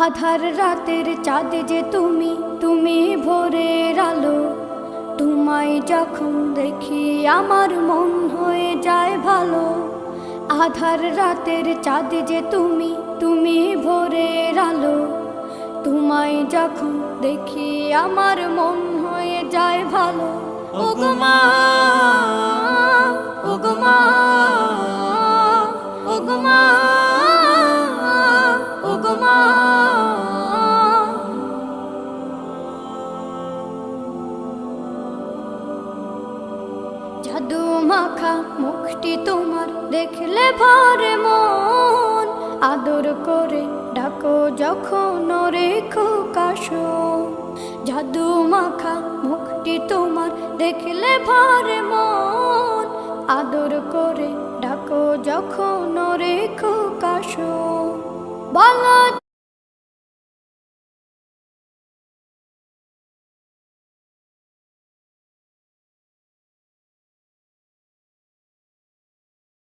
আধার রাতের চাঁদ যে তুমি, তুমি ভোরের আলো। তোমায় যখন দেখি আমার মন হয়ে যায় ভালো। আধার রাতের চাঁদ যে তুমি, তুমি ভোরের আলো। তোমায় যখন দেখি আমার মন হয়ে যায় ভালো। ওগো মা, ওগো মা, ওগো মা, ওগো মা। জাদু মাখা মুখটি তোমার দেখলে ভরে মন। আদর করে ডাকো যখন রেখো কাশো। জাদু মাখা মুখটি তোমার দেখলে ভরে মন। আদর করে ডাকো যখন রেখো কাশো। বলো